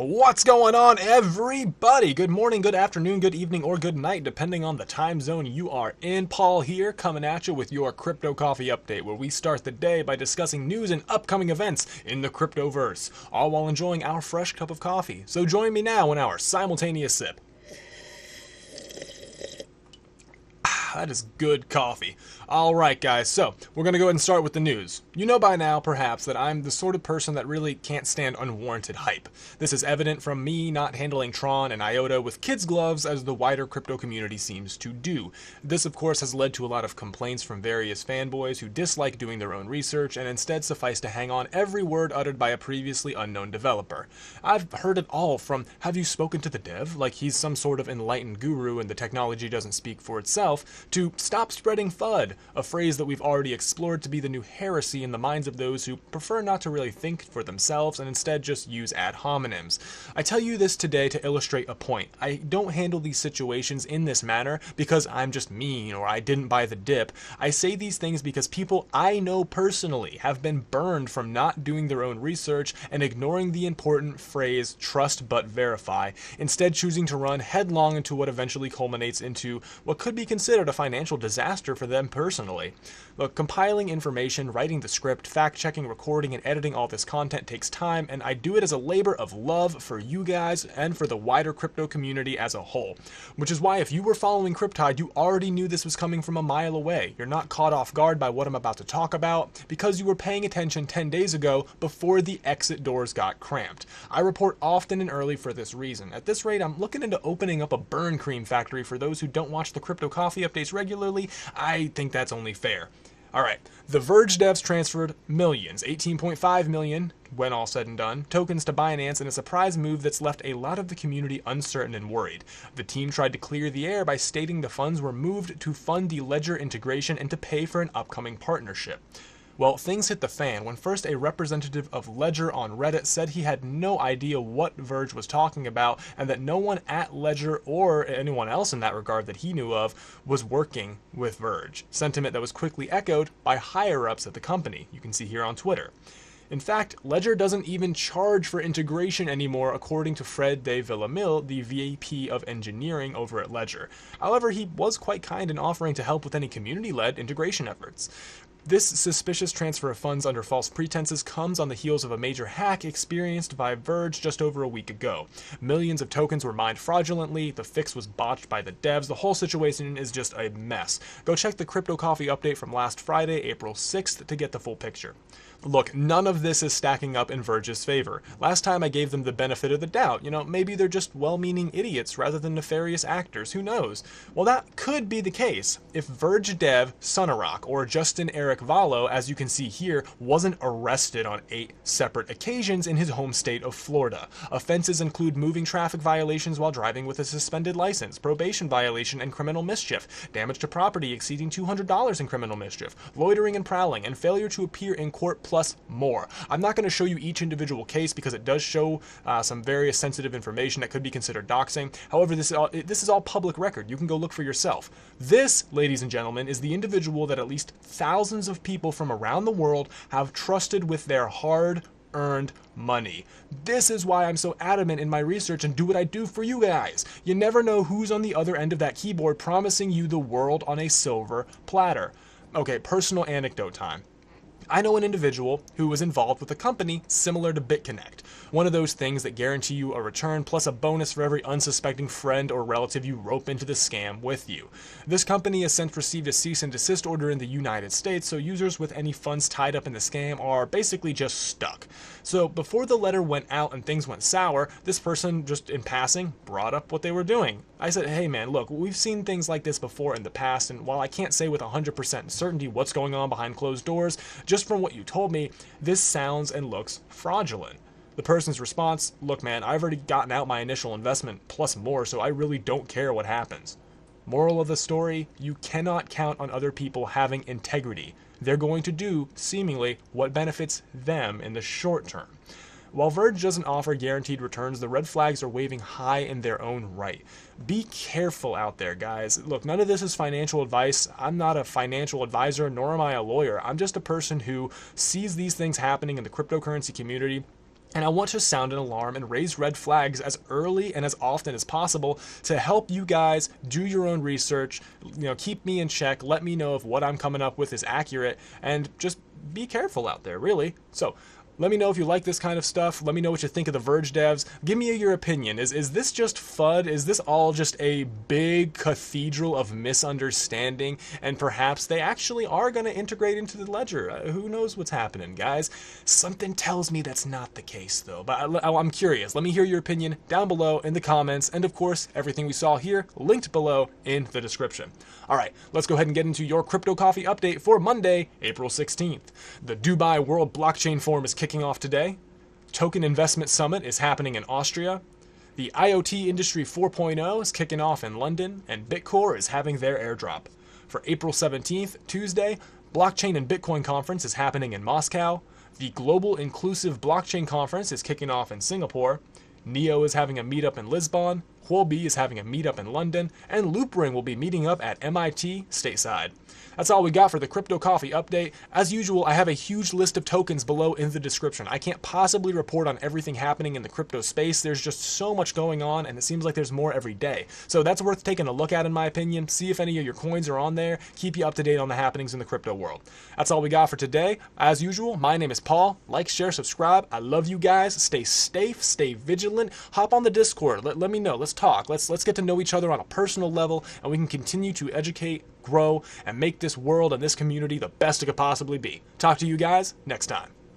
What's going on, everybody? Good morning, good afternoon, good evening, or good night, depending on the time zone you are in. Paul here, coming at you with your Crypto Coffee Update, where we start the day by discussing news and upcoming events in the cryptoverse, all while enjoying our fresh cup of coffee. So join me now in our simultaneous sip. That is good coffee. Alright guys, so we're going to go ahead and start with the news. You know by now, perhaps, that I'm the sort of person that really can't stand unwarranted hype. This is evident from me not handling Tron and IOTA with kids' gloves as the wider crypto community seems to do. This, of course, has led to a lot of complaints from various fanboys who dislike doing their own research and instead suffice to hang on every word uttered by a previously unknown developer. I've heard it all from, have you spoken to the dev? Like he's some sort of enlightened guru and the technology doesn't speak for itself, to stop spreading FUD, a phrase that we've already explored to be the new heresy in the minds of those who prefer not to really think for themselves and instead just use ad hominems. I tell you this today to illustrate a point. I don't handle these situations in this manner because I'm just mean or I didn't buy the dip. I say these things because people I know personally have been burned from not doing their own research and ignoring the important phrase trust but verify, instead choosing to run headlong into what eventually culminates into what could be considered a financial disaster for them personally. Look, compiling information, writing the script, fact-checking, recording, and editing all this content takes time, and I do it as a labor of love for you guys and for the wider crypto community as a whole. Which is why if you were following Cryptide, you already knew this was coming from a mile away. You're not caught off guard by what I'm about to talk about because you were paying attention 10 days ago before the exit doors got cramped. I report often and early for this reason. At this rate, I'm looking into opening up a burn cream factory for those who don't watch the Crypto Coffee updates regularly. I think that's only fair. Alright, the Verge devs transferred millions, 18.5 million, when all said and done, tokens to Binance in a surprise move that's left a lot of the community uncertain and worried. The team tried to clear the air by stating the funds were moved to fund the Ledger integration and to pay for an upcoming partnership. Well, things hit the fan when first a representative of Ledger on Reddit said he had no idea what Verge was talking about and that no one at Ledger or anyone else in that regard that he knew of was working with Verge. Sentiment that was quickly echoed by higher-ups at the company. You can see here on Twitter. In fact, Ledger doesn't even charge for integration anymore, according to Fred de Villamil, the VP of engineering over at Ledger. However, he was quite kind in offering to help with any community-led integration efforts. This suspicious transfer of funds under false pretenses comes on the heels of a major hack experienced by Verge just over a week ago. Millions of tokens were mined fraudulently, the fix was botched by the devs, the whole situation is just a mess. Go check the Crypto Coffee update from last Friday, April 6th to get the full picture. Look, none of this is stacking up in Verge's favor. Last time I gave them the benefit of the doubt. Maybe they're just well-meaning idiots rather than nefarious actors. Who knows? Well, that could be the case if Verge dev Sonarock or Justin Eric Vallo, as you can see here, wasn't arrested on 8 separate occasions in his home state of Florida. Offenses include moving traffic violations while driving with a suspended license, probation violation and criminal mischief, damage to property exceeding $200 in criminal mischief, loitering and prowling, and failure to appear in court plus more. I'm not going to show you each individual case because it does show some various sensitive information that could be considered doxing. However, this is all public record. You can go look for yourself. This, ladies and gentlemen, is the individual that at least thousands of people from around the world have trusted with their hard-earned money. This is why I'm so adamant in my research and do what I do for you guys. You never know who's on the other end of that keyboard promising you the world on a silver platter. Okay, personal anecdote time. I know an individual who was involved with a company similar to Bitconnect, one of those things that guarantee you a return plus a bonus for every unsuspecting friend or relative you rope into the scam with you. This company has since received a cease and desist order in the United States, so users with any funds tied up in the scam are basically just stuck. So before the letter went out and things went sour, this person just in passing brought up what they were doing. I said, hey man, look, we've seen things like this before in the past, and while I can't say with 100% certainty what's going on behind closed doors, just from what you told me, this sounds and looks fraudulent. The person's response, look man, I've already gotten out my initial investment plus more, so I really don't care what happens. Moral of the story, you cannot count on other people having integrity. They're going to do, seemingly, what benefits them in the short term. While Verge doesn't offer guaranteed returns, the red flags are waving high in their own right. Be careful out there, guys. Look, none of this is financial advice. I'm not a financial advisor, nor am I a lawyer. I'm just a person who sees these things happening in the cryptocurrency community And I want to sound an alarm and raise red flags as early and as often as possible to help you guys do your own research, keep me in check, let me know if what I'm coming up with is accurate, and just be careful out there, really. So, let me know if you like this kind of stuff. Let me know what you think of the Verge devs. Give me your opinion. Is this just FUD? Is this all just a big cathedral of misunderstanding? And perhaps they actually are going to integrate into the ledger. Who knows what's happening, guys? Something tells me that's not the case, though. But I'm curious. Let me hear your opinion down below in the comments. And of course, everything we saw here linked below in the description. All right, let's go ahead and get into your Crypto Coffee update for Monday, April 16th. The Dubai World Blockchain Forum is kicking off today. Token Investment Summit is happening in Austria. The IoT Industry 4.0 is kicking off in London, and Bitcore is having their airdrop. For April 17th, Tuesday, Blockchain and Bitcoin Conference is happening in Moscow. The Global Inclusive Blockchain Conference is kicking off in Singapore. NEO is having a meetup in Lisbon. Huobi is having a meetup in London, and Loopring will be meeting up at MIT stateside. That's all we got for the Crypto Coffee update. As usual, I have a huge list of tokens below in the description. I can't possibly report on everything happening in the crypto space. There's just so much going on, and it seems like there's more every day. So that's worth taking a look at, in my opinion. See if any of your coins are on there. Keep you up to date on the happenings in the crypto world. That's all we got for today. As usual, my name is Paul. Like, share, subscribe. I love you guys. Stay safe, stay vigilant. Hop on the Discord. Let me know. Let's talk. Let's get to know each other on a personal level, and we can continue to educate, grow, and make this world and this community the best it could possibly be. Talk to you guys next time.